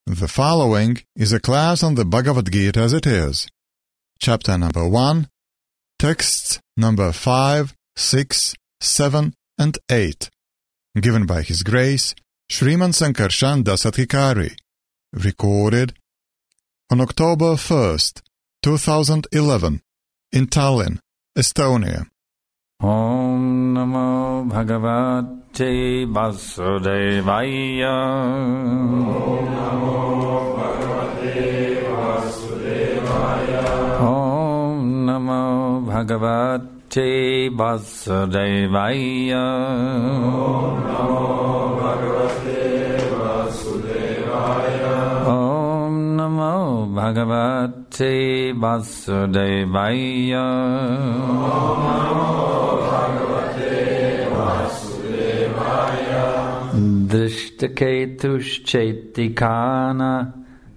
The following is a class on the Bhagavad Gita as it is. Chapter number 1, texts number 5, 6, 7, and 8. Given by His Grace, Sriman Sankarshan Das Adhikari. Recorded on October 1st, 2011, in Tallinn, Estonia. Om Namo Bhagavate Vasudevaya. Om Namo Bhagavate Vasudevaya. Om Namo Bhagavate Vasudevaya. Om Namo Bhagavate Vasudevaya. Om Namo Bhagavate Vasudevaya. Om Namo Drishtaketushchetikana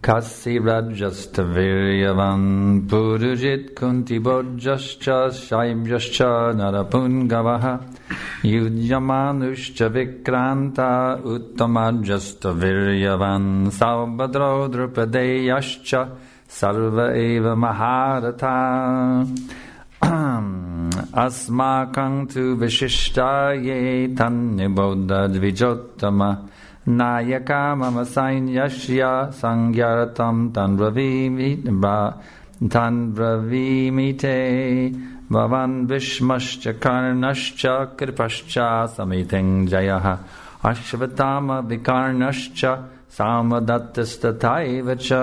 Kasirajastaviryavan Purujit Kuntibojascha Shaibjascha Narapungavaha Yudyamanuscha Vikranta Uttamajastaviryavan Saubhadro Drupadeyascha Sarva Eva Maharata Asmakang tu vishishtaye tannibodha dvijottama Nayaka mama sainyashya sangyaratam tanbravimite Bhavan vishmascha karnascha kripascha samiting jayaha Ashvatama vikarnascha samadattastataivacha.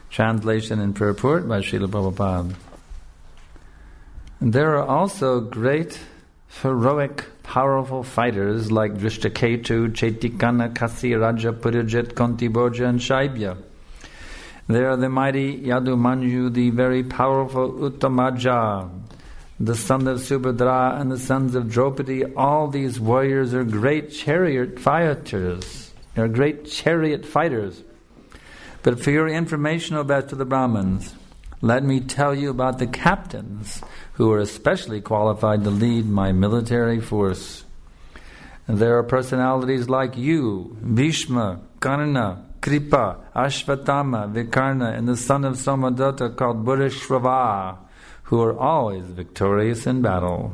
Translation and purport by Srila Prabhupada. There are also great, heroic, powerful fighters like Drishtaketu, Chetikana, Kasi, Raja, Purujit, Kuntiboja, and Shaibya. There are the mighty Yadumanyu, the very powerful Uttamaja, the son of Subhadra, and the sons of Draupadi. All these warriors are great chariot fighters. They are great chariot fighters. But for your information about to the Brahmins, let me tell you about the captains who are especially qualified to lead my military force. And there are personalities like you, Bhishma, Karna, Kripa, Ashvatthama, Vikarna, and the son of Somadatta called Bhurishvava, who are always victorious in battle.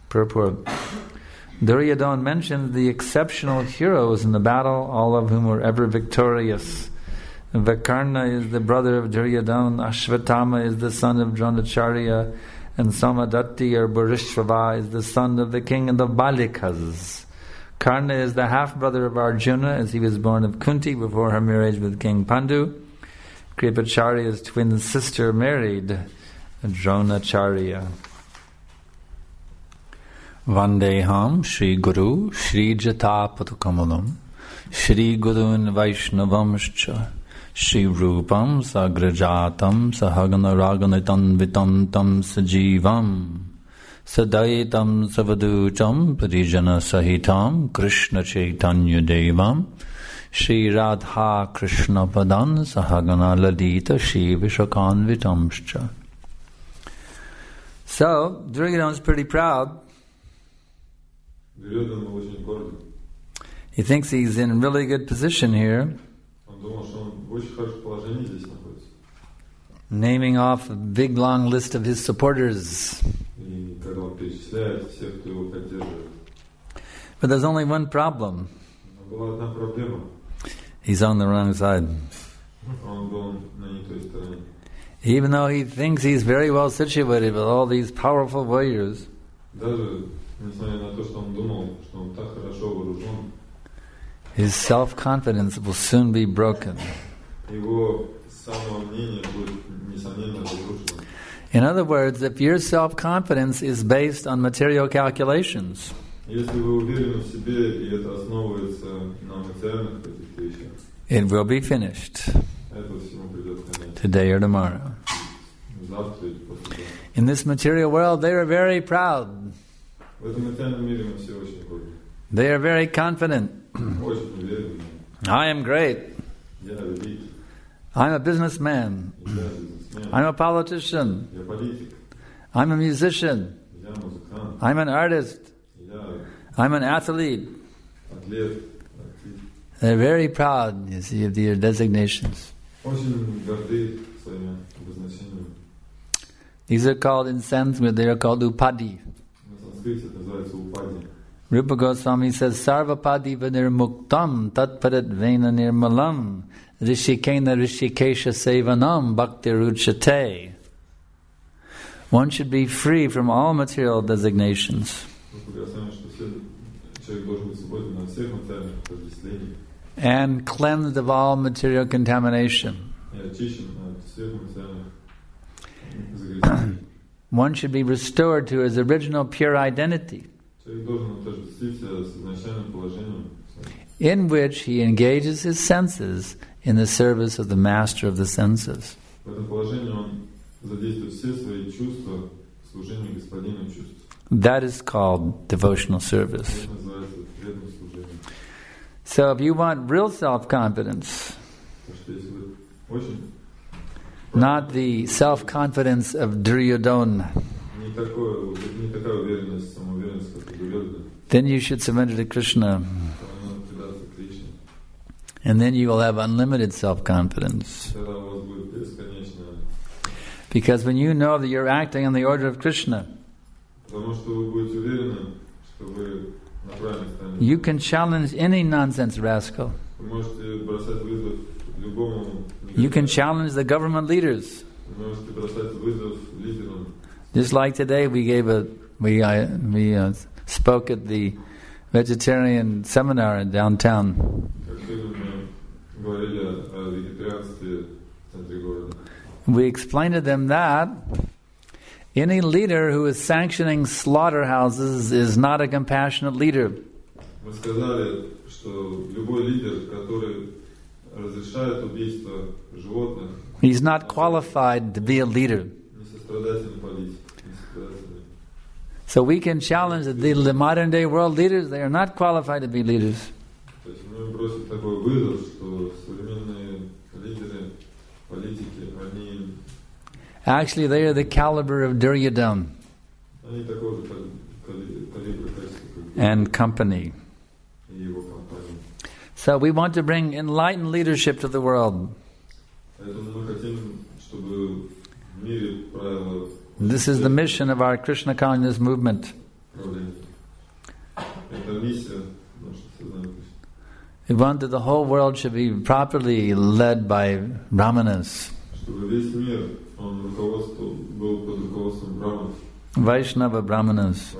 Purport. Duryodhana mentions the exceptional heroes in the battle, all of whom were ever victorious. Vikarna is the brother of Duryodhana, Ashvatthama is the son of Dronacharya, and Somadatti or Bhurishvava is the son of the king of the Balikas. Karna is the half-brother of Arjuna, as he was born of Kunti before her marriage with King Pandu. Kripacharya's twin sister married Dronacharya. Vandeham Shri Guru Shri Jata Patukamalam Shri Gurun Vaishnavamscha Shri Rupam Sagrajatam Sahagana Raganitam Vitantam Sajivam Sadaitam Savadutam Parijana Sahitam Krishna Chaitanya Devam Shri Radha Krishna Padan Sahagana Ladita Shri Vishakanvitamscha. So, Duryodhana is pretty proud. He thinks he's in a really good position here, naming off a big long list of his supporters. But there's only one problem. He's on the wrong side. Even though he thinks he's very well situated with all these powerful warriors, his self-confidence will soon be broken. In other words, if your self-confidence is based on material calculations, it will be finished today or tomorrow. In this material world, they are very proud. They are very confident. I am great. I'm a businessman. I'm a politician. I'm a musician. I'm an artist. I'm an athlete. They're very proud, you see, of their designations. Очень горды своими обозначениями. These are called, in Sanskrit, they are called upadhi. На санскрите это называется упади. Rupa Goswami says, Sarvapadi vanirmuktam tatparat vena nirmalam rishikena rishikesha sevanam bhaktiruchate. One should be free from all material designations and cleansed of all material contamination. One should be restored to his original pure identity, in which he engages his senses in the service of the master of the senses. That is called devotional service. So if you want real self-confidence, not the self-confidence of Duryodhana, then you should surrender to Krishna. And then you will have unlimited self-confidence. Because when you know that you're acting in the order of Krishna, you can challenge any nonsense rascal. You can challenge the government leaders. Just like today, we spoke at the vegetarian seminar in downtown. We explained to them that any leader who is sanctioning slaughterhouses is not a compassionate leader. He's not qualified to be a leader. So we can challenge the modern day world leaders. They are not qualified to be leaders. Actually, they are the caliber of Duryodhana and company. So we want to bring enlightened leadership to the world. This is the mission of our Krishna consciousness movement. We want that the whole world should be properly led by Brahmanas, Vaishnava Brahmanas,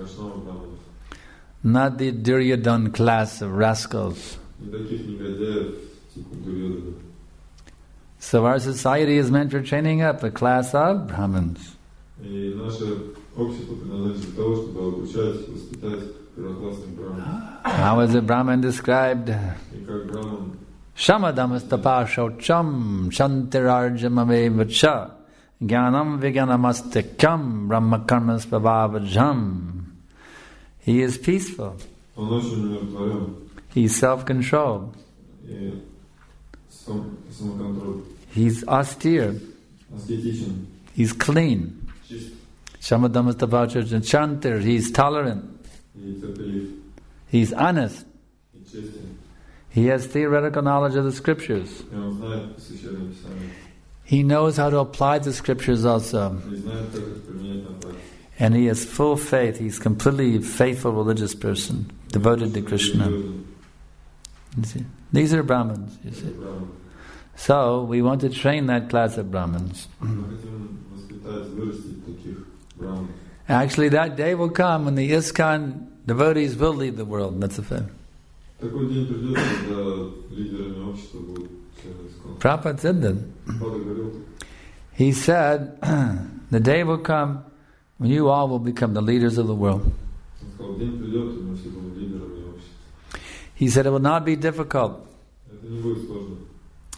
not the Duryodhana class of rascals. So our society is meant for training up a class of Brahmins. How is a Brahman described? Shamadamastapa shaucham shantirarjamavevaccha jnanam vijnanamastikam brahmakarmas prabhavajam. He is peaceful. He is self-controlled. He's austere. He's clean. Shamadamastapa chantir. He's tolerant. He's honest. He has theoretical knowledge of the scriptures. He knows how to apply the scriptures also. And he has full faith. He's completely faithful religious person, devoted to Krishna. You see? These are Brahmins, you see. So we want to train that class of Brahmins. Actually, that day will come when the iskcon devotees will lead the world. That's a fact. Prabhupada said that. He said, the day will come when you all will become the leaders of the world. He said it will not be difficult.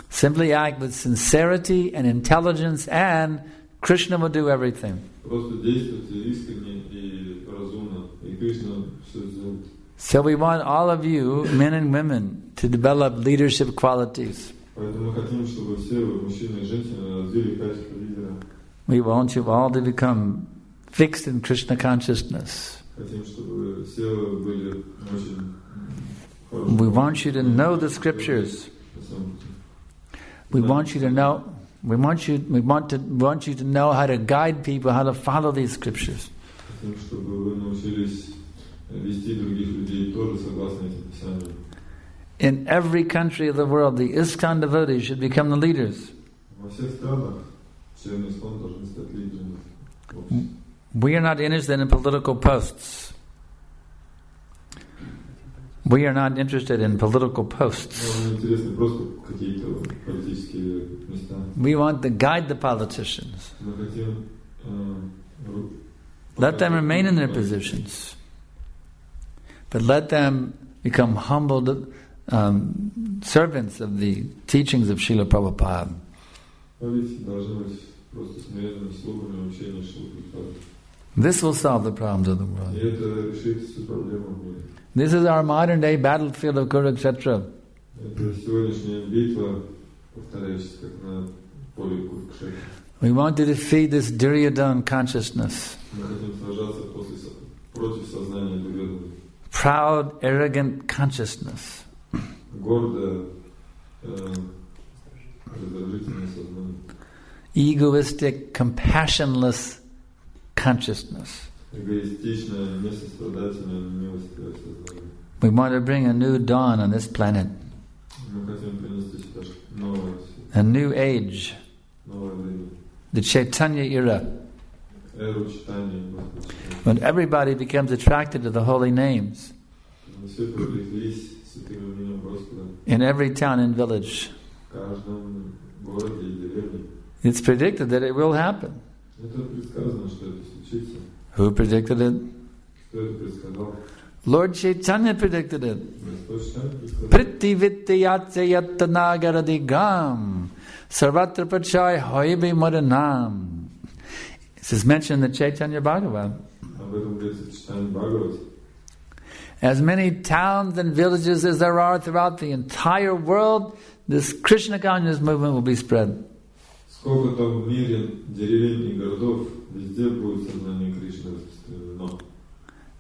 Simply act with sincerity and intelligence, and Krishna will do everything. So we want all of you, men and women, to develop leadership qualities. We want you all to become fixed in Krishna consciousness. We want you to know the scriptures. We want you to know. We want you to know how to guide people, how to follow these scriptures. In every country of the world, the iskcon devotees should become the leaders. We are not interested in political posts. We are not interested in political posts. We want to guide the politicians. Let them remain in their positions. But let them become humbled servants of the teachings of Srila Prabhupada. This will solve the problems of the world. This is our modern day battlefield of Kurukshetra. We want to defeat this Duryodhana consciousness. Proud, arrogant consciousness. Egoistic, compassionless consciousness. We want to bring a new dawn on this planet. A new age. The Chaitanya era. When everybody becomes attracted to the holy names. In every town and village. It's predicted that it will happen. Who predicted it? Lord Chaitanya predicted it. Prithivittyatsayattanagaradigam sarvatra pachai hoibe maranam. This is mentioned in the Chaitanya Bhagavad. As many towns and villages as there are throughout the entire world, this Krishna consciousness movement will be spread.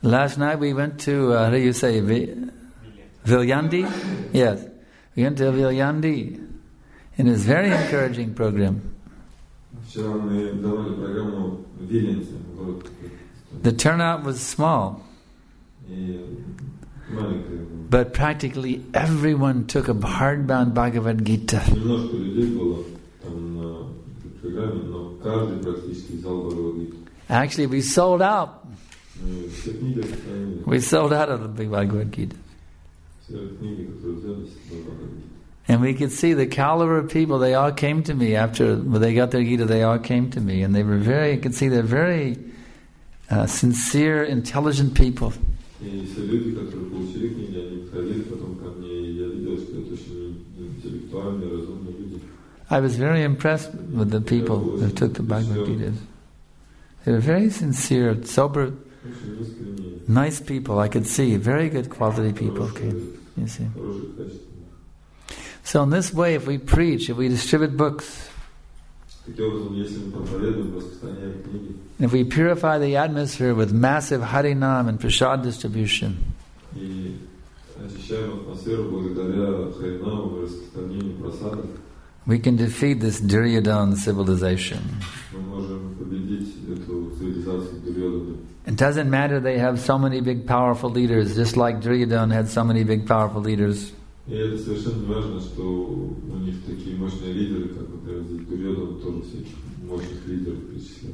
Last night we went to, how do you say, Viljandi? Yes, we went to Viljandi. And it was a very encouraging program. The turnout was small. But practically everyone took a hardbound Bhagavad Gita. Actually, we sold out. We sold out of the big Bhagavad Gita. And we could see the caliber of people. They all came to me after they got their Gita. They all came to me, and they were you could see they're very sincere, intelligent people. I was very impressed with the people who took the Bhagavad Gita. They were very sincere, sober, nice people. I could see very good quality people came. You see. So in this way, if we preach, if we distribute books, if we purify the atmosphere with massive Harinam and Prasad distribution, we can defeat this Duryodhana civilization. It doesn't matter they have so many big powerful leaders, just like Duryodhana had so many big powerful leaders.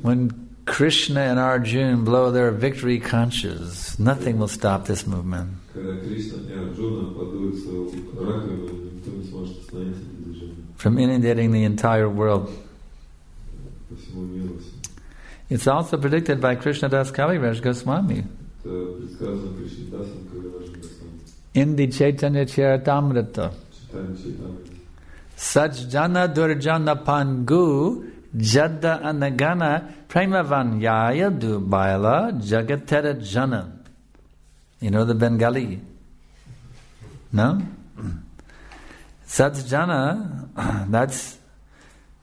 When Krishna and Arjuna blow their victory conches, nothing will stop this movement. From inundating the entire world. It's also predicted by Krishnadas Kaviraj Goswami in the Chaitanya Charitamrita. Sajjana Durjana Pangu Jadda Anagana Premavanyaya Dubaila Jagatera Jana. You know the Bengali? No? Sajjana, that's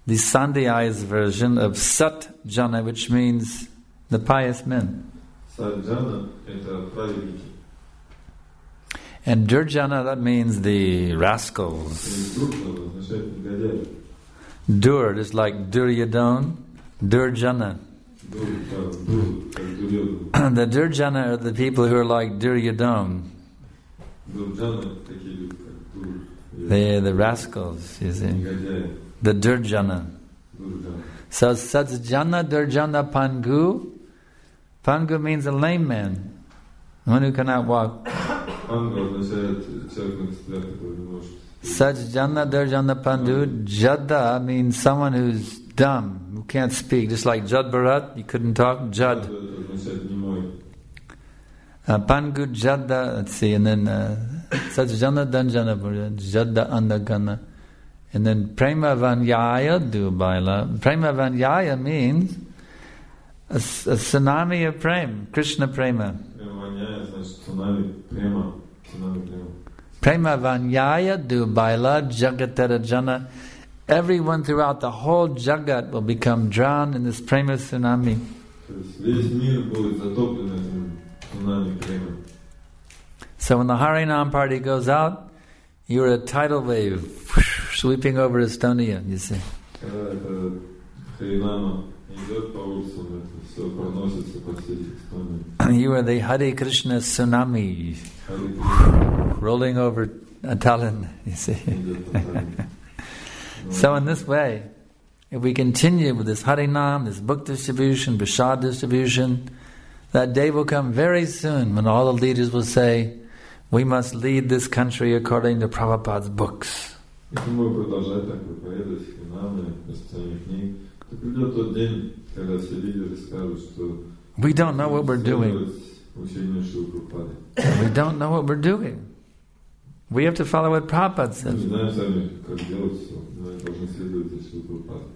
the Sandhyay's version of Sat Jana, which means the pious men. And Durjana, that means the rascals. Dur is like Duryodhana, Durjana. The Durjana are the people who are like Duryodhana. They're the rascals, you see. The Durjana. So Satsjana Durjana Pangu. Pangu means a lame man, one who cannot walk. Satsjana Durjana Pandu. Jada means someone who's dumb, who can't speak. Just like Jad Bharat, he couldn't talk. Jad. Pangu Jada, let's see, and then Satsjana Danjana Jada Andagana. And then Prema Vanyaya Dubaila. Prema Vanyaya means a tsunami of prema, Krishna Prema. Prema Vanyaya Dubaila Jagatara Jana. Everyone throughout the whole Jagat will become drowned in this Prema tsunami. So when the Harinam party goes out, you're a tidal wave sweeping over Estonia, you see. You are the Hare Krishna tsunami rolling over Tallinn, you see. So in this way, if we continue with this Harinam, this book distribution, Prasad distribution, that day will come very soon when all the leaders will say, we must lead this country according to Prabhupada's books. We don't know what we're doing. We don't know what we're doing. We have to follow what Prabhupada says.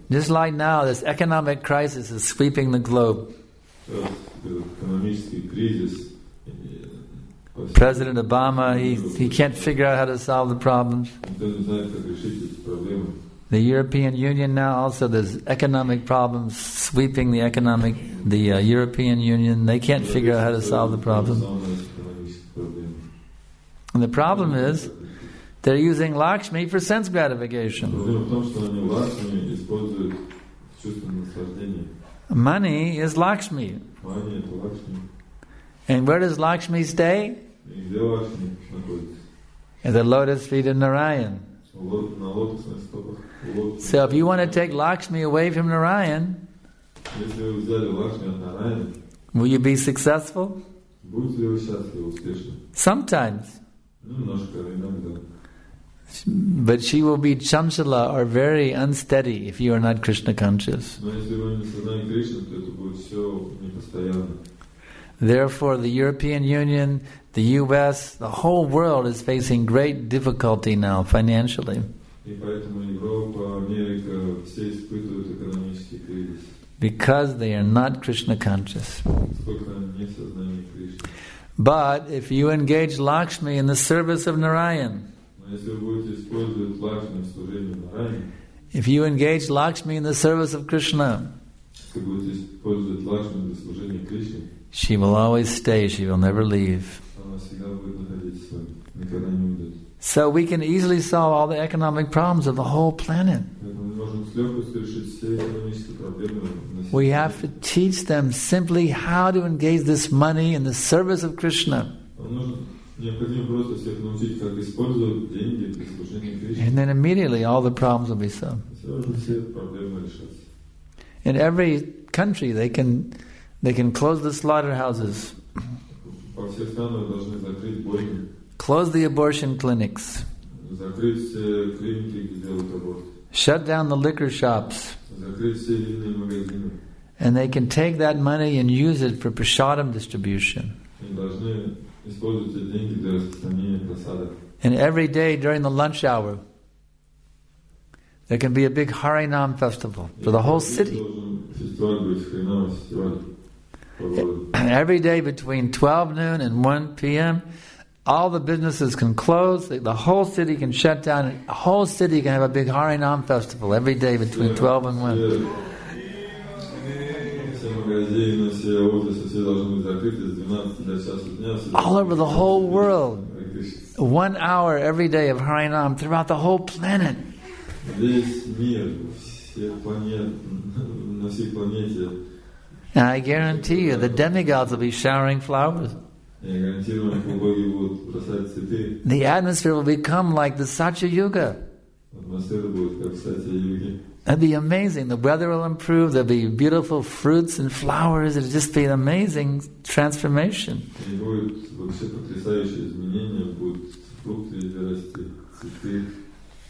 Just like now, this economic crisis is sweeping the globe. President Obama, he can't figure out how to solve the problems. The European Union now also, there's economic problems sweeping the European Union. They can't figure out how to solve the problem. And the problem is, they're using Lakshmi for sense gratification. Money is Lakshmi. And where does Lakshmi stay? At the lotus feet of Narayan. So if you want to take Lakshmi away from Narayan, will you be successful? Sometimes. But she will be chanchala, or very unsteady, if you are not Krishna conscious. Therefore, the European Union, the US, the whole world is facing great difficulty now financially. Because they are not Krishna conscious. But if you engage Lakshmi in the service of Narayan, if you engage Lakshmi in the service of Krishna, she will always stay, she will never leave. So we can easily solve all the economic problems of the whole planet. We have to teach them simply how to engage this money in the service of Krishna. And then immediately all the problems will be solved. In every country they can close the slaughterhouses, close the abortion clinics, shut down the liquor shops, and they can take that money and use it for prasadam distribution. And every day during the lunch hour, there can be a big Harinam festival for the whole city. Every day between 12 noon and 1 p.m., all the businesses can close, the whole city can shut down, and the whole city can have a big Harinam festival every day between 12 and 1. All over the whole world. 1 hour every day of Harinam throughout the whole planet. Весь мир, на всей планете. And I guarantee you, the demigods will be showering flowers. Я гарантирую, боги будут бросать цветы. The atmosphere will become like the Satya Yuga. Атмосфера будет как в Сатья-юге. That'd be amazing. The weather will improve. There'll be beautiful fruits and flowers. It'll just be an amazing transformation. И будет вообще потрясающее изменение, будут фрукты расти, цветы.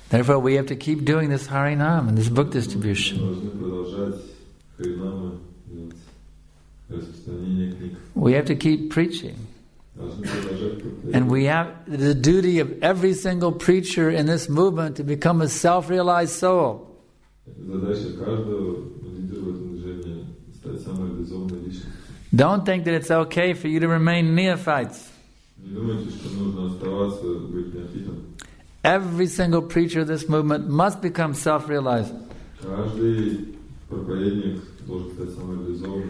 Therefore, we have to keep doing this Harinam and this book distribution. Мы должны продолжать Харинама, распространение книг. We have to keep preaching. Должны продолжать проповедовать. And we have the duty of every single preacher in this movement to become a self-realized soul. Задача каждого лидера в этом движении стать самореализованной личностью. Don't think that it's okay for you to remain neophytes. Не думайте, что нужно оставаться, быть неофитом. Every single preacher of this movement must become self-realized. Каждый проповедник должен стать самореализованным.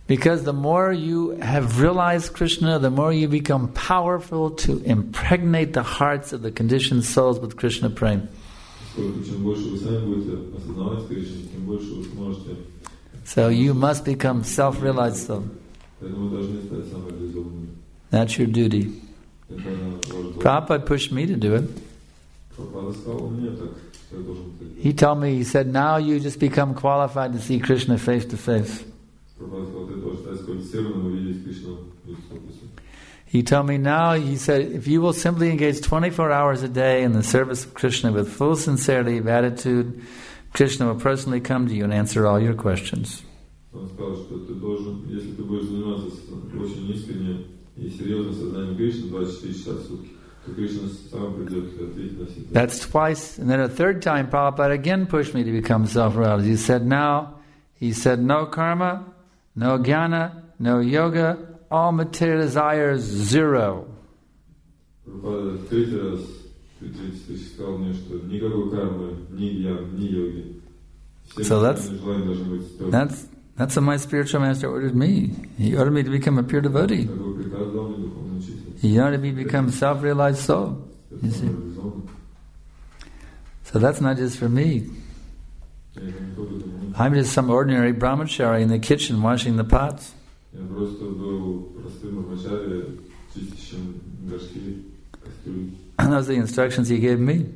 Because the more you have realized Krishna, the more you become powerful to impregnate the hearts of the conditioned souls with Krishna prema. Чем больше вы сами будете осознавать Кришну, тем больше вы сможете. So you must become self-realized soul. Поэтому вы должны стать самореализованными. That's your duty. Это ваш долг. Prabhupada pushed me to do it. Прабхупада сказал мне так, что я должен это делать. He told me, he said, now you just become qualified to see Krishna face to face. Прабхупада сказал, ты должен стать сквалифицированным увидеть Кришну лицом к лицу. He told me now, he said, if you will simply engage 24 hours a day in the service of Krishna with full sincerity of attitude, Krishna will personally come to you and answer all your questions. Он сказал, что ты должен, если ты будешь заниматься очень искренне и серьезно сознанием Кришны 24 часа в сутки, то Кришна сам придет и ответит на все твои. That's twice. And then a third time, Prabhupada again pushed me to become self-realized. He said, no karma, no jnana, no yoga, all material desires, zero. Прабхупада в третий раз, при 30 тысяч сказал мне, что никакой кармы, ни гьян, ни йоги. Все желания должны быть стёрты. That's what my spiritual master ordered me. He ordered me to become a pure devotee. Такой приказ дал мне духовный учитель. He ordered me to become a self-realized soul. You see? So that's not just for me. I'm just some ordinary brahmachari in the kitchen washing the pots. Я просто был простым брахмачари, чистящим горшки, кастрюли. And those are the instructions he gave me.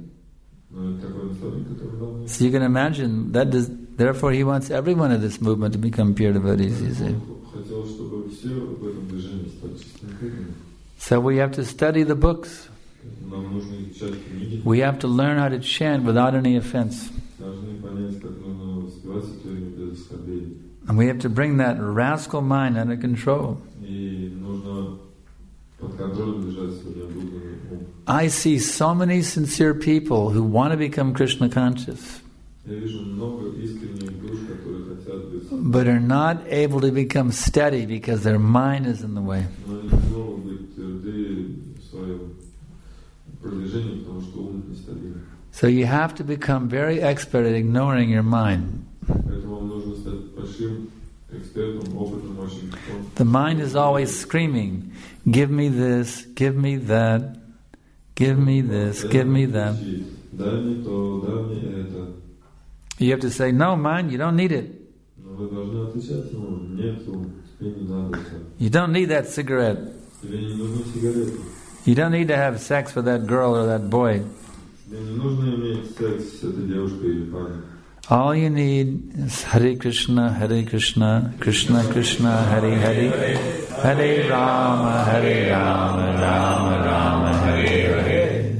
Но такой наставник, который дал мне. So you can imagine that. Therefore, he wants everyone in this movement to become pure devotees. You see. Хотел, чтобы все в этом движении стали чистыми преданными. So we have to study the books. Нам нужно изучать книги. We have to learn how to chant without any offense. Должны понять, как нужно воспевать святое без оскорблений. And we have to bring that rascal mind under control. И нужно под контролем держать свой необузданный ум. I see so many sincere people who want to become Krishna conscious, Я вижу много искренних душ, которые хотят быть, but are not able to become steady because their mind is in the way. но они не могут быть тверды в своем продвижении, потому что ум нестабильный. So you have to become very expert at ignoring your mind. Поэтому вам нужно стать большим экспертом, опытным очень. The mind is always screaming, give me this, give me that, give me this, give me that. Дай мне то, дай мне это. You have to say, no, mind, you don't need it. Но вы должны отвечать ему, нет, тебе не надо это. You don't need that cigarette. Тебе не нужны сигареты. You don't need to have sex with that girl or that boy. Тебе не нужно иметь секс с этой девушкой или парнем. All you need is Hare Krishna, Krishna Krishna, Hare Hare, Hare Rama, Rama Rama, Hare Hare.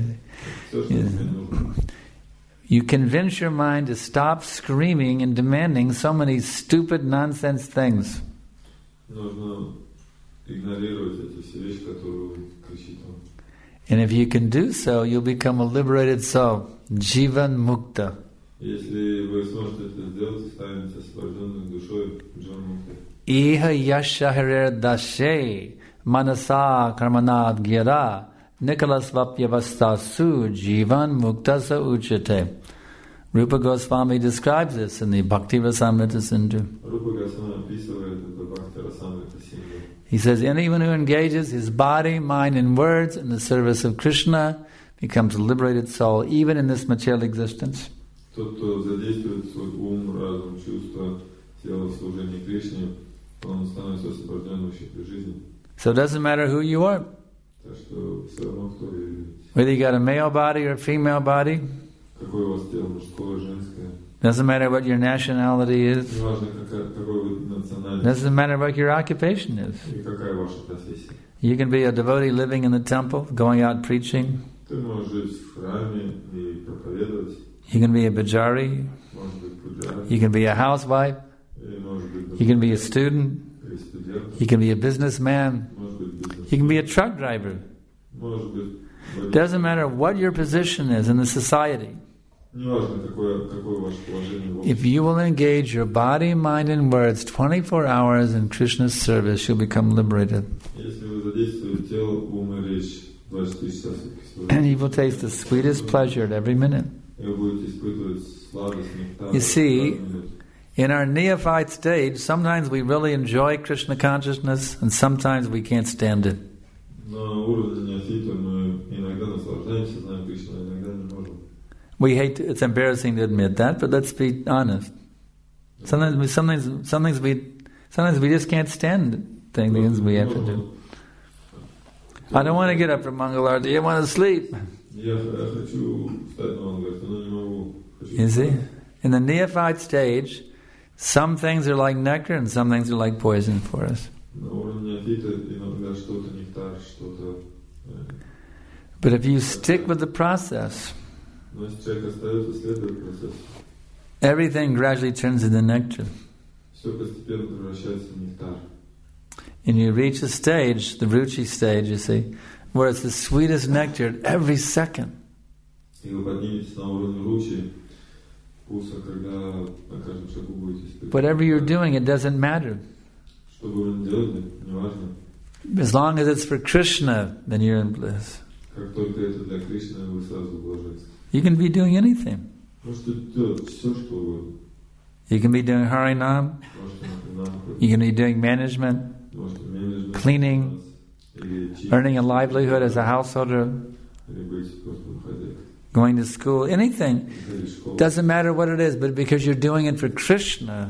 You convince your mind to stop screaming and demanding so many stupid nonsense things. Нужно игнорировать эти все вещи, которые вы кричите. And if you can do so, you'll become a liberated soul, Jivan Mukta. Если вы сможете это сделать, станете освобожденной душой, Дживан Мукта. Iha yasha harer dashe manasa karmanad gira Nicholas Vapyavastasu Jivan Muktasa Uchate. Rupa Goswami describes this in the Bhakti Rasamrita Sindhu. Rupa Goswami описывает это в Бхакти Расамрита Синду. He says, anyone who engages his body, mind, and words in the service of Krishna becomes a liberated soul, even in this material existence. Тот, кто задействует свой ум, разум, чувства, тело в служении Кришне, он становится освобожденным в жизни. So it doesn't matter who you are. Так что все равно, кто вы являетесь. Whether you got a male body or a female body. Какое у вас тело, мужское, женское. Doesn't matter what your nationality is. Не важно, какой вы национальность. Doesn't matter what your occupation is. И какая ваша профессия. You can be a devotee living in the temple, going out preaching. Ты можешь жить в храме и проповедовать. You can be a bajari. Может быть, пуджари. You can be a housewife. Или, может быть, you can be a student. или студент. You can be a businessman. Может быть, бизнесмен. You can be a truck driver. Может быть, водитель. Doesn't matter what your position is in the society. Не важно, какое ваше положение в обществе. If you will engage your body, mind, and words 24 hours in Krishna's service, you'll become liberated. Если вы задействуете тело, ум и речь 24 часа в сутки, And you will taste the sweetest pleasure at every minute. вы будете испытывать сладость, нектар. You see, in our neophyte stage, sometimes we really enjoy Krishna consciousness, and sometimes we can't stand it. На уровне неофита мы иногда наслаждаемся знанием Кришны, а иногда не можем. We hate it's embarrassing to admit that, but let's be honest. Sometimes we just can't stand things we have to do. I don't want to get up from Mangalarti, I want to sleep. You see? In the neophyte stage, some things are like nectar and some things are like poison for us. But if you stick with the process, everything gradually turns into nectar. And you reach a stage, the ruchi stage, you see, where it's the sweetest nectar every second. Whatever you're doing, it doesn't matter. As long as it's for Krishna, then you're in bliss. You can be doing anything. You can be doing Harinam. You can be doing management, cleaning, earning a livelihood as a householder, going to school, anything. Doesn't matter what it is, but because you're doing it for Krishna,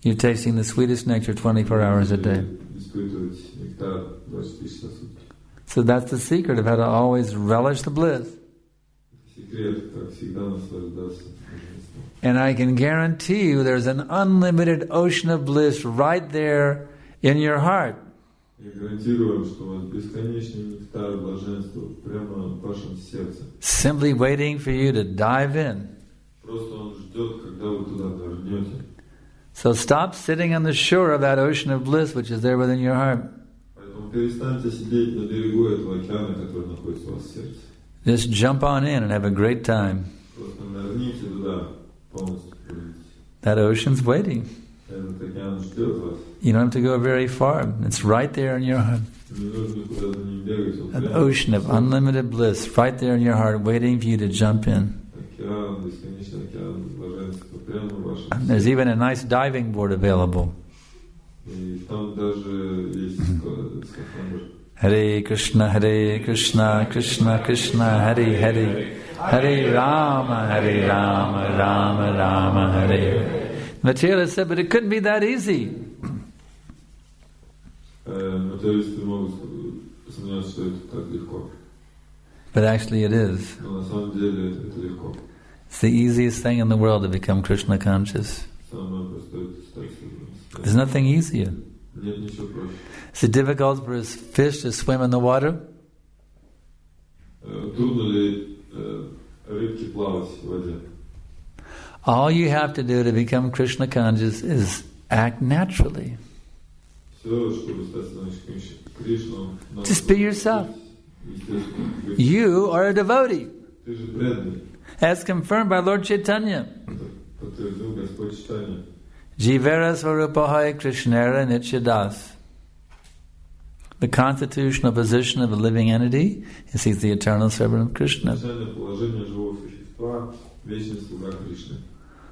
you're tasting the sweetest nectar 24 hours a day. So that's the secret of how to always relish the bliss. And I can guarantee you there's an unlimited ocean of bliss right there in your heart. Simply waiting for you to dive in. So stop sitting on the shore of that ocean of bliss which is there within your heart. Just jump on in and have a great time. That ocean's waiting. You don't have to go very far. It's right there in your heart. An ocean of unlimited bliss right there in your heart waiting for you to jump in. And there's even a nice diving board available. Hare Krishna, Krishna Krishna, Hare Hare, Hare Rama, Rama Rama, Hare. Materialist said, but it couldn't be that easy. But actually it is. It's the easiest thing in the world to become Krishna conscious. There's nothing easier. Is it difficult for a fish to swim in the water? All you have to do to become Krishna conscious is act naturally. Just be yourself. You are a devotee, as confirmed by Lord Chaitanya. Jivera Svarupahaya Krishnera Nityadas. The constitutional position of a living entity is he's the eternal servant of Krishna.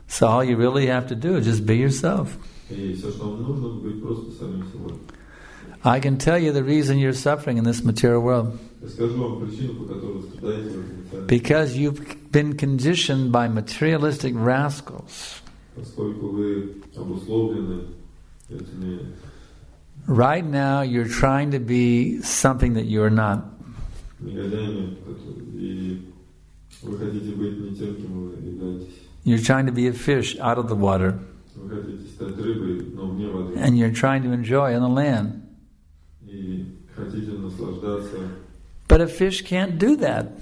So all you really have to do is just be yourself. И все, что вам нужно, быть просто самим собой. I can tell you the reason you're suffering in this material world. Я скажу вам причину, по которой вы страдаете в этом материальном. Because you've been conditioned by materialistic rascals. Поскольку вы обусловлены этими. Right now you're trying to be something that you're not. Негодяями, и вы хотите быть не тем, кем вы являетесь. You're trying to be a fish out of the water. Вы хотите стать рыбой, но вне воды. And you're trying to enjoy on the land. И хотите наслаждаться. But a fish can't do that.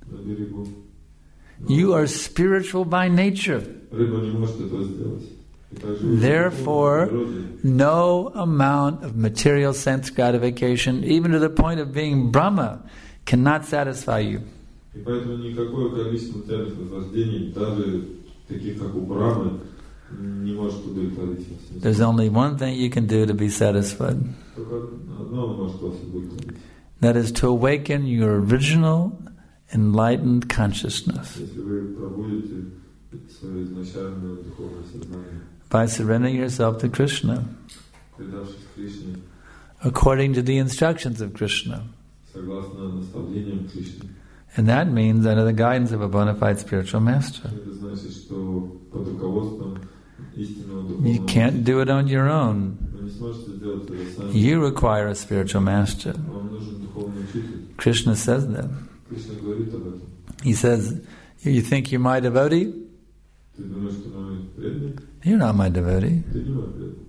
На берегу. You are spiritual by nature. Рыба не может этого сделать. Therefore, no amount of material sense gratification, even to the point of being Brahma, cannot satisfy you. И поэтому никакое количество материальных наслаждений, даже таких как у Брамы, не может удовлетворить вас. There's only one thing you can do to be satisfied. Только одно может вас удовлетворить. That is to awaken your original enlightened consciousness. Если вы пробудите свое изначальное духовное сознание. By surrendering yourself to Krishna. Предавшись Кришне. According to the instructions of Krishna. Согласно наставлениям Кришны. And that means under the guidance of a bona fide spiritual master. Это значит, что под руководством истинного духовного. You can't do it on your own. Вы не сможете сделать это сами. You require a spiritual master. Вам нужен духовный учитель. Krishna says that. Кришна говорит об этом. He says, you think you're my devotee? Ты думаешь, что мой преданный? You're not my devotee. Ты не мой преданный.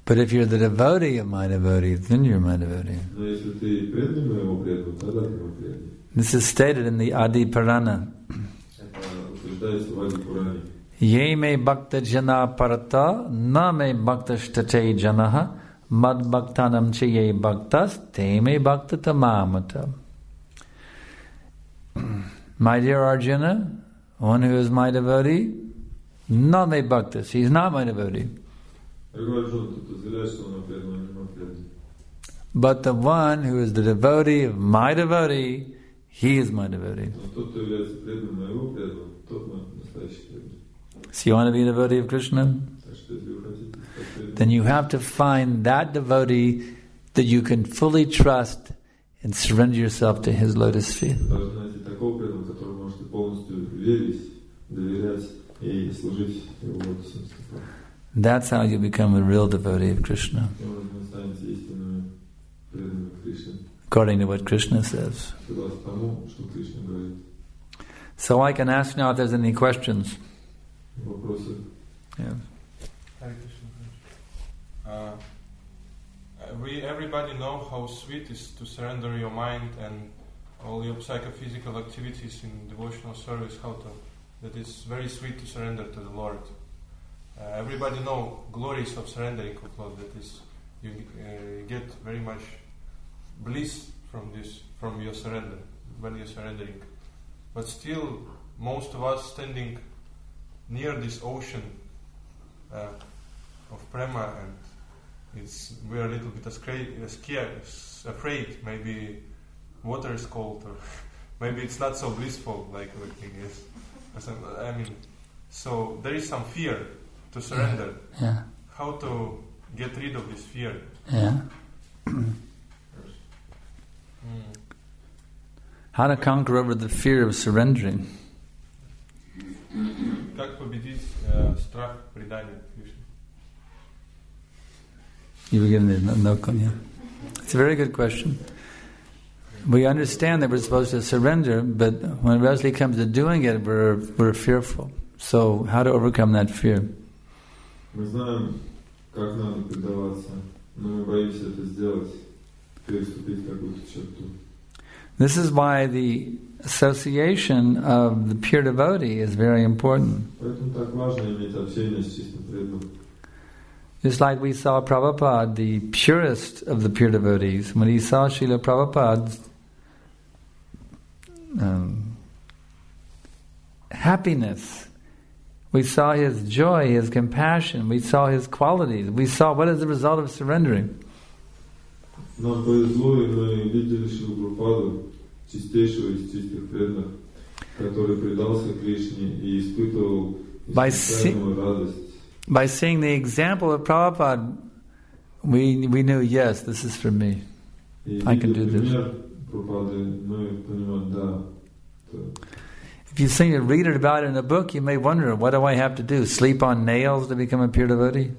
But if you're the devotee of my devotee, then you're my devotee. Но если ты преданный моего преданного, тогда ты мой преданный. This is stated in the Adi Purana. Это утверждается в Ади Пуране. Ye me bhakta jana parata, na me bhakta shtate janaha, mad bhaktanam che ye bhaktas, te me bhakta tamamata. My dear Arjuna, one who is my devotee, na me bhaktas, he's not my devotee. But the one who is the devotee of my devotee, he is my devotee. So you want to be a devotee of Krishna? Then you have to find that devotee that you can fully trust and surrender yourself to his lotus feet. That's how you become a real devotee of Krishna. According to what Krishna says. So I can ask now if there's any questions. Yeah. Everybody know how sweet it is to surrender your mind and all your psychophysical activities in devotional service. That is very sweet to surrender to the Lord. Everybody know glories of surrendering of Lord. That is, you get very much bliss from your surrender when you're surrendering. But still, most of us standing near this ocean of prema, and we are a little bit afraid. Maybe water is cold, or maybe it's not so blissful like everything is. I mean, so there is some fear to surrender. Yeah. How to get rid of this fear? Yeah. How to conquer over the fear of surrendering? Как победить страх предания Кришне? You were given the note on, yeah. It's a very good question. We understand that we're supposed to surrender, but when it actually comes to doing it, we're fearful. So, how to overcome that fear? Мы знаем, как надо предаваться, но мы боимся это сделать, переступить какую-то черту. This is why the association of the pure devotee is very important. Поэтому так важно иметь общение с чистым преданным. Just like we saw Prabhupada, the purest of the pure devotees, when he saw Srila Prabhupada's happiness, we saw his joy, his compassion, we saw his qualities, we saw what is the result of surrendering. Нам повезло, и мы видели Шрилу Прабхупаду, чистейшего из чистых преданных, который предался Кришне и испытывал By seeing the example of Prabhupada, we knew, yes, this is for me. I can do this. If you see it, read it about it in a book, you may wonder, what do I have to do? Sleep on nails to become a pure devotee?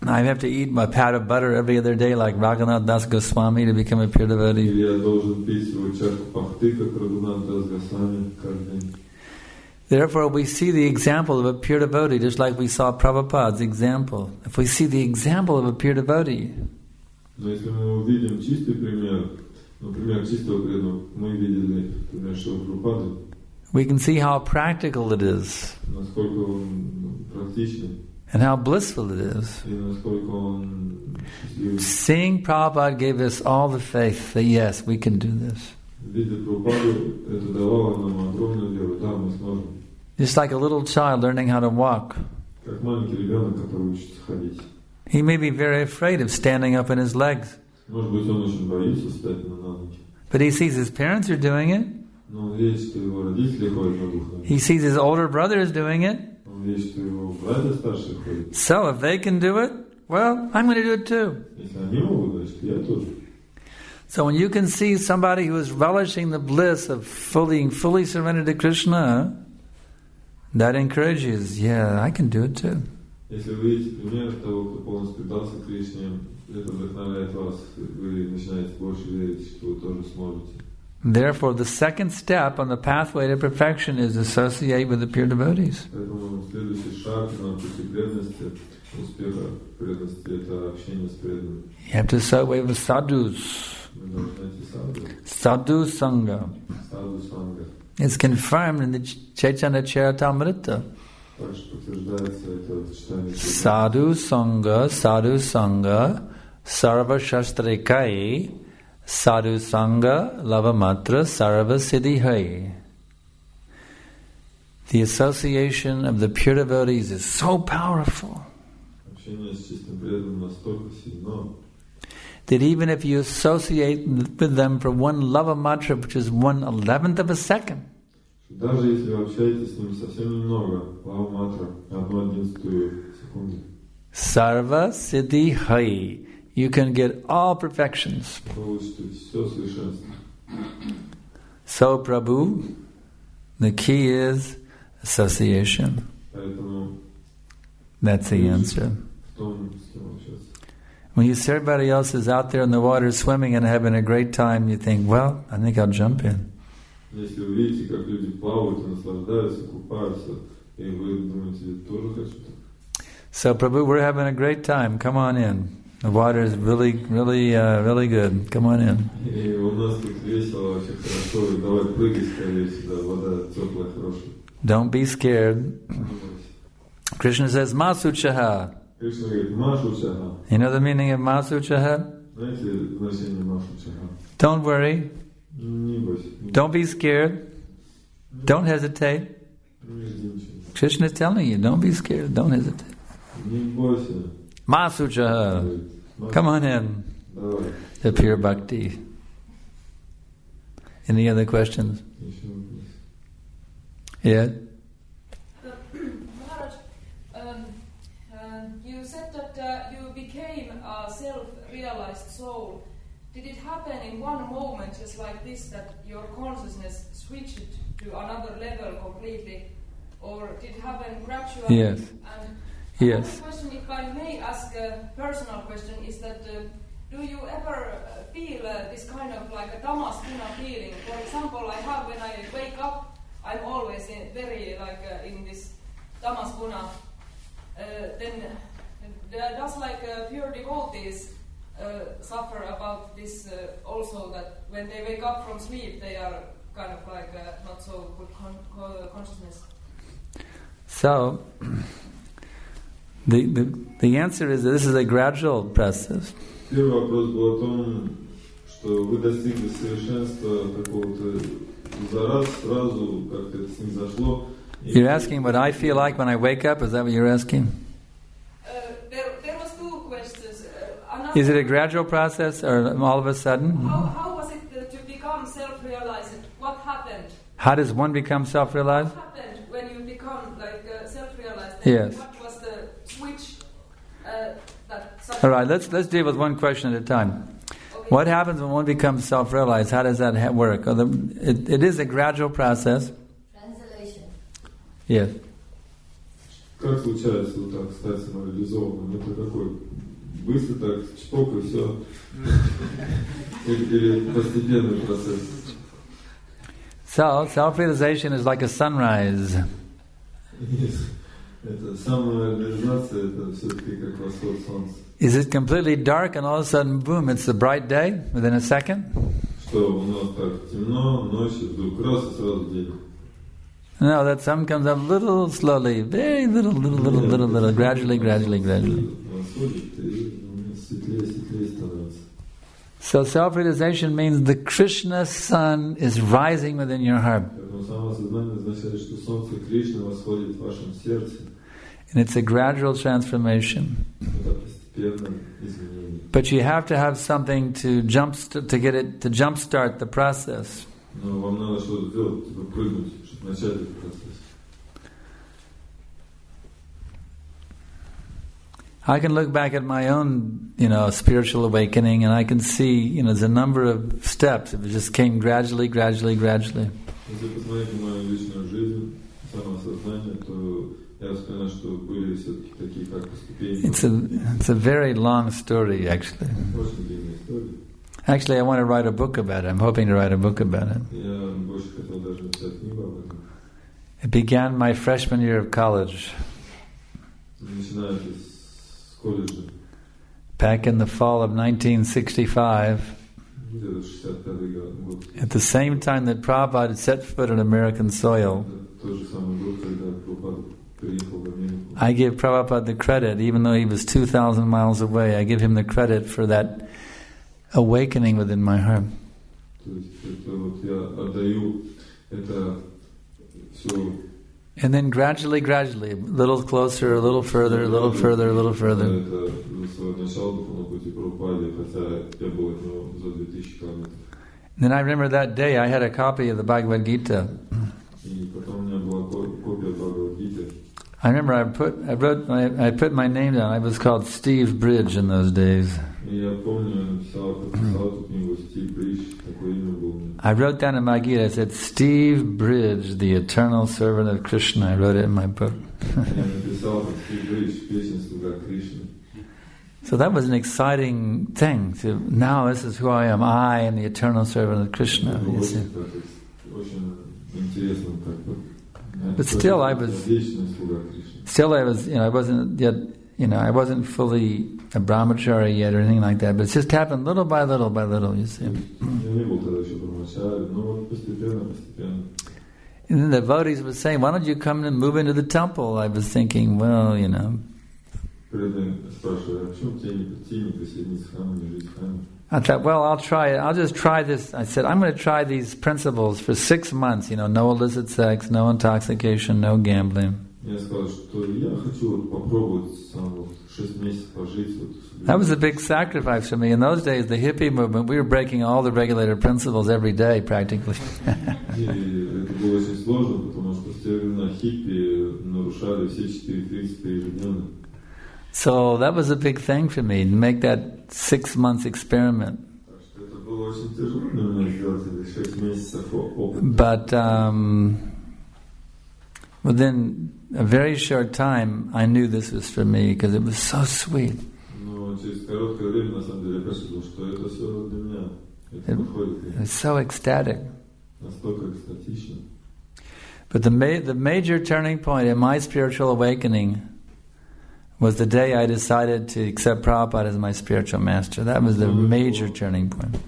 I have to eat my pat of butter every other day like Raghunath Das Goswami to become a pure devotee. Therefore, we see the example of a pure devotee just like we saw Prabhupada's example. If we see the example of a pure devotee, we can see how practical it is and how blissful it is. Seeing Prabhupada gave us all the faith that yes, we can do this. Just like a little child learning how to walk. He may be very afraid of standing up on his legs. But he sees his parents are doing it. He sees his older brothers doing it. So if they can do it, well, I'm going to do it too. So when you can see somebody who is relishing the bliss of fully surrendered to Krishna, that encourages, yeah, I can do it too. Therefore, the second step on the pathway to perfection is associate with the pure devotees. You have to associate with sadhus. Sadhu Sangha. It's confirmed in the Chaitanya Charitamrita. Sadhu Sangha, Sarva Shastrikai, Sadhu Sangha, Lavamatra, Sarva Siddhihai. The association of the pure devotees is so powerful that even if you associate with them for one lavamatra, which is 1/11th of a second, Sarva Siddhi Hai, you can get all perfections. So Prabhu, the key is association. That's the answer. When you see everybody else is out there in the water swimming and having a great time, you think, well, I think I'll jump in. So Prabhu, we're having a great time. Come on in. The water is really good. Come on in. Don't be scared. Krishna says, Masuchaha. You know the meaning of Masuchaha? Don't worry. Don't be scared. Don't hesitate. Krishna is telling you, don't be scared. Don't hesitate. Masuchaha. Come on in. The pure bhakti. Any other questions? Yeah? You said that you became a self-realized soul. Did it happen in one moment, just like this, that your consciousness switched to another level completely? Or did it happen gradually? Yes. And yes. Another question, if I may ask a personal question, is that do you ever feel this kind of like a tamas-guna feeling? For example, I have when I wake up, I'm always very in this tamas-guna. Then does pure devotees suffer about this also, that when they wake up from sleep they are kind of not so good consciousness? So the answer is that this is a gradual process. Первый вопрос был о том, что вы достигли совершенства какого-то за раз, сразу, как-то это снизошло. You're asking what I feel like when I wake up? Is that what you're asking? There was two questions. Is it a gradual process or all of a sudden? How was it to become How does one become self-realized? What happened when you become like self-realized? Yes. What was the switch that... All right, let's deal with one question at a time. Okay. What happens when one becomes self-realized? How does that work? It is a gradual process. Translation. Yes. Как случается вот так стать самореализованным? Это такой быстро так чпок и все? Или постепенный процесс? So, self-realization is like a sunrise. Это самореализация, это все-таки как восход солнца. Is it completely dark and all of a sudden, boom, it's a bright day within a second? Что у нас так темно, ночью, вдруг раз и сразу день. No, that sun comes up little slowly, very little, gradually. So self-realization means the Krishna sun is rising within your heart. And it's a gradual transformation. But you have to have something to jumpstart the process. I can look back at my own, spiritual awakening, and I can see, there's a number of steps. It just came gradually. It's a very long story, actually. Actually, I want to write a book about it. I'm hoping to write a book about it. It began my freshman year of college. Back in the fall of 1965, at the same time that Prabhupada had set foot on American soil, I give Prabhupada the credit, even though he was 2,000 miles away, I give him the credit for that awakening within my heart. And then gradually, a little closer, a little further. And then I remember that day I had a copy of the Bhagavad Gita. I remember I put my name down. I was called Steve Bridge in those days. I wrote down in my Gita, I said, Steve Bridge, the eternal servant of Krishna. I wrote it in my book. So that was an exciting thing. Now this is who I am. I am the eternal servant of Krishna. You see. But still I was, I wasn't yet, I wasn't fully a brahmachari yet or anything like that, but it just happened little by little, you see. And then the devotees were saying, why don't you come and move into the temple? I was thinking, well, I thought, well, I'll try it. I'll just try this. I said, I'm going to try these principles for 6 months. No illicit sex, no intoxication, no gambling. That was a big sacrifice for me. In those days, the hippie movement, we were breaking all the regulated principles every day, practically. So that was a big thing for me, to make that 6 months experiment. But within a very short time, I knew this was for me, because it was so sweet. It was so ecstatic. But the major turning point in my spiritual awakening was the day I decided to accept Prabhupada as my spiritual master. That was the major turning point.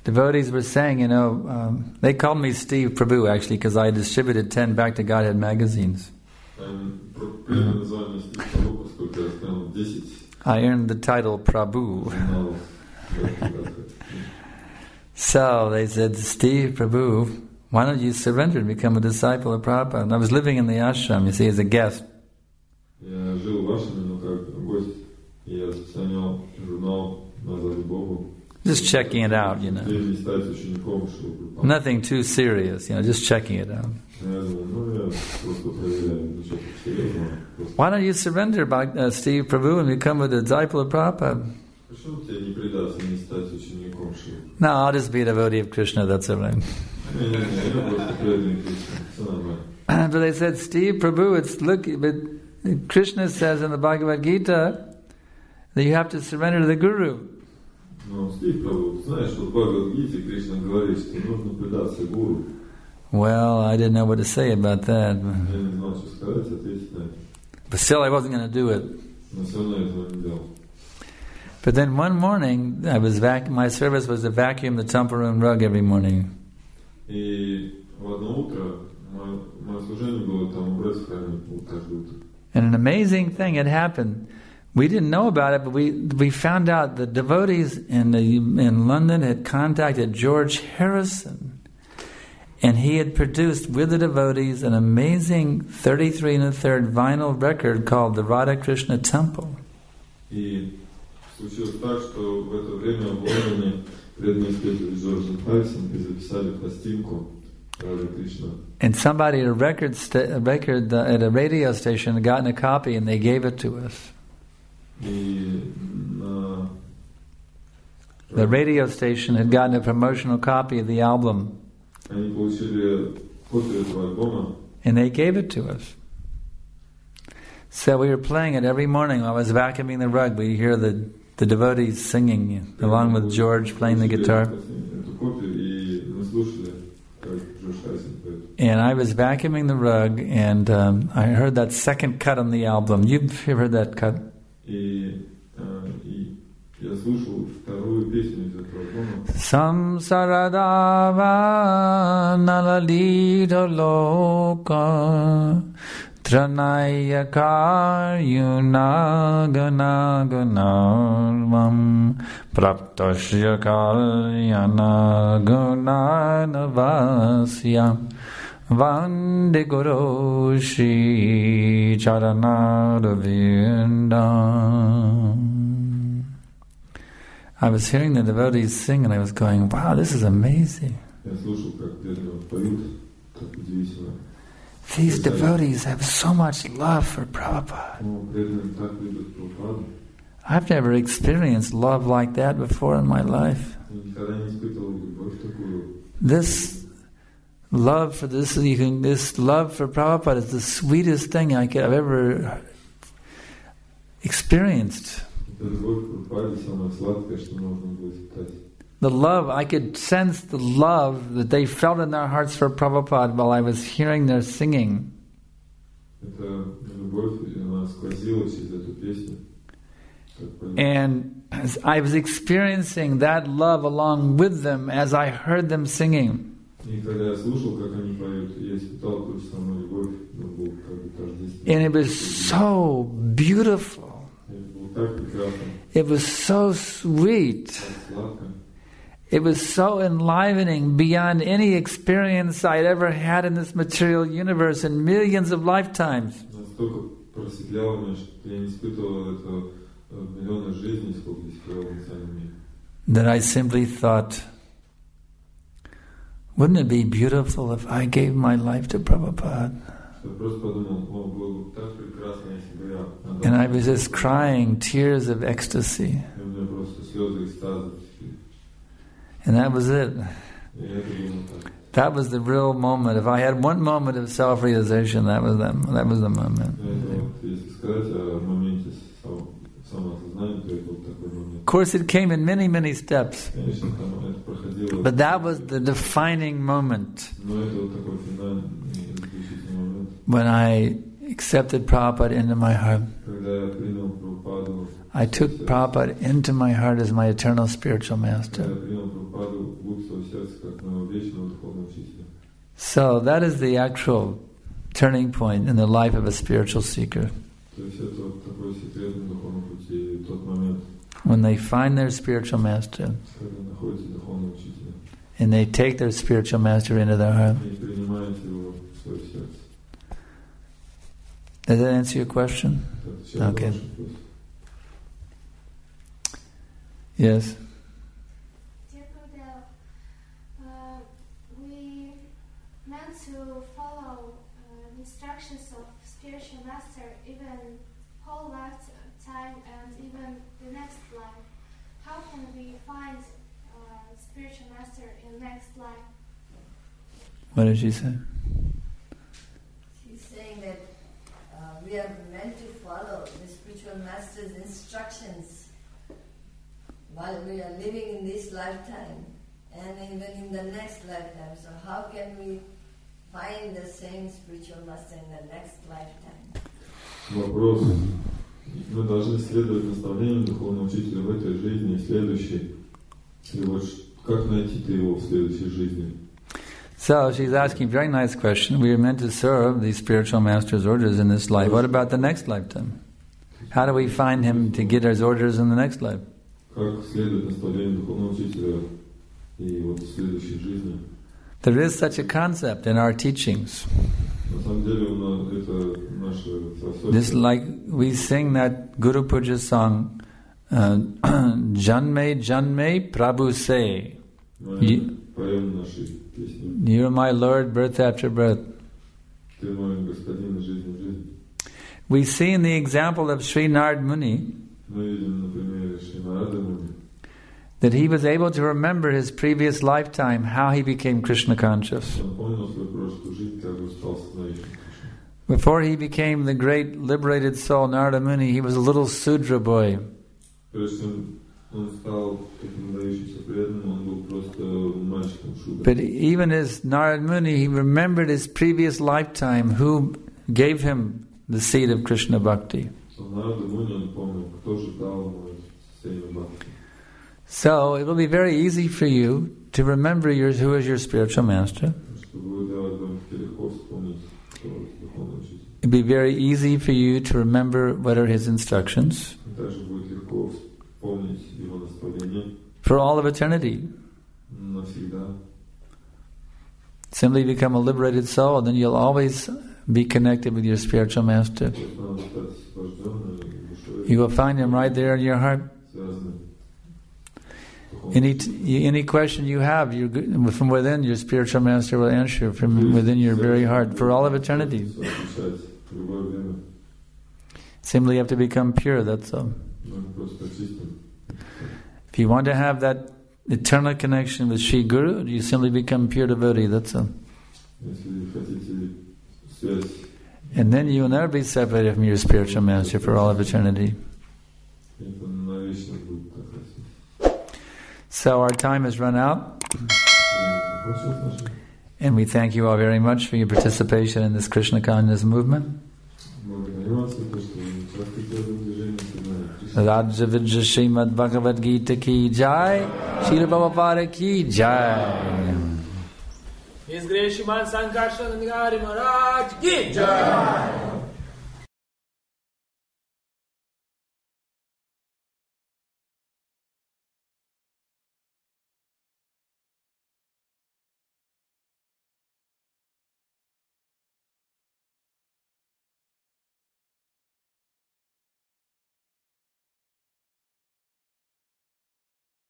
Devotees were saying, they called me Steve Prabhu, actually, because I distributed 10 Back to Godhead magazines. I earned the title Prabhu. So they said, Steve Prabhu, why don't you surrender and become a disciple of Prabhupada? And I was living in the ashram, you see, as a guest. И я распространял журнал «Назад к Богу». Just checking it out, you know. Не стать учеником, чтобы... Nothing too serious, you know, just checking it out. Я думал, я просто проверяю, ничего серьезного. Why don't you surrender, Steve Prabhu, and become a disciple of Prabhupada? Почему тебе не предаться, не стать учеником Шивы? No, I'll just be a devotee of Krishna, that's all right. Не, я просто преданный Кришне, все нормально. But they said, Steve Prabhu, but Krishna says in the Bhagavad Gita that you have to surrender to the Guru. Ну, Стив Прабhu, знаешь, вот в Бхагавад-гите Кришна говорит, что нужно предаться гуру. Well, I didn't know what to say about that. Я не знал, что сказать, ответить на это. But still, I wasn't going to do it. Но все равно этого не делал. But then one morning, my service was to vacuum the temple room rug every morning. И в одно утро мое служение было там убрать в храме каждое утро. And an amazing thing had happened. We didn't know about it, but we found out the devotees in London had contacted George Harrison, and he had produced with the devotees an amazing 33 1/3 vinyl record called the Radha Krishna Temple. И случилось так, что в это время в Лондоне преданные встретились с Джорджем Харрисом и записали пластинку Радha Кришна. And somebody at at a radio station had gotten a copy, and they gave it to us. The radio station had gotten a promotional copy of the album, and they gave it to us. So we were playing it every morning while I was vacuuming the rug. We hear the devotees singing along with George playing the guitar. And I was vacuuming the rug, and I heard that second cut on the album. You've heard that cut? Samsaradava nalalita loka tranayakar yunaganaganarvam praptasya kalyana gunanavasyam Vande Guru Shri Charanaravinda. I was hearing the devotees sing and I was going, wow, this is amazing. These devotees have so much love for Prabhupada. I've never experienced love like that before in my life. This love for this love for Prabhupada is the sweetest thing I've ever experienced. The love, I could sense the love that they felt in their hearts for Prabhupada while I was hearing their singing. And I was experiencing that love along with them as I heard them singing. And it was so beautiful. It was so sweet. It was so enlivening beyond any experience I'd ever had in this material universe in millions of lifetimes. That I simply thought, wouldn't it be beautiful if I gave my life to Prabhupada? And I was just crying tears of ecstasy. And that was it. That was the real moment. If I had one moment of self-realization, that was the moment. Of course, it came in many, many steps. But that was the defining moment when I accepted Prabhupada into my heart. I took Prabhupada into my heart as my eternal spiritual master. So that is the actual turning point in the life of a spiritual seeker. When they find their spiritual master and they take their spiritual master into their heart. Does that answer your question? Okay. Yes. Dear Buddha, we meant to follow instructions of spiritual master even whole lifetime and even the next life. How can we find spiritual master in next life? What did she say? She's saying that we are meant to follow the spiritual master's instructions while we are living in this lifetime and even in the next lifetime. So how can we find the same spiritual master in the next lifetime? Вопрос. Мы должны следовать наставлениям духовного учителя в этой жизни и следующей. И вот как найти-то его в следующей жизни? So she's asking a very nice question. We are meant to serve the spiritual master's orders in this life. What about the next lifetime? How do we find him to get his orders in the next life? Как следовать наставлениям духовного учителя и вот в следующей жизни? There is such a concept in our teachings. На самом деле это наша философия. Just like we sing that Guru Puja song, Janme Janme Prabhu say. Поем наши песни. You're my Lord, birth after birth. Ты мой господин из жизни в жизнь. We see in the example of Sri Narad Muni Мы видим, например, Шри Нарада Муни, that he was able to remember his previous lifetime, how he became Krishna conscious. он помнил свою прошлую жизнь, как он стал сознательным. Before he became the great liberated soul Narada Muni, he was a little Sudra boy. Прежде чем он стал таким выдающимся преданным, он был просто мальчиком Шудра. But even as Narada Muni, he remembered his previous lifetime, who gave him the seed of Krishna Bhakti. Нарада Муни, он помнил, кто же дал ему семя бхакти. So it will be very easy for you to remember who is your spiritual master. It will be very easy for you to remember what are his instructions for all of eternity. Simply become a liberated soul, and then you'll always be connected with your spiritual master. You will find him right there in your heart. Any question you have, from within, your spiritual master will answer from within your very heart for all of eternity. Simply have to become pure, that's all. If you want to have that eternal connection with Sri Guru, you simply become pure devotee, that's all. And then you will never be separated from your spiritual master for all of eternity. So our time has run out, and we thank you all very much for your participation in this Krishna consciousness movement. Raja Vidya Srimad Bhagavad Gita ki jai, Srila Prabhupada ki jai. His Grace Shriman Sankarshan adhikari Maharaj ki jai.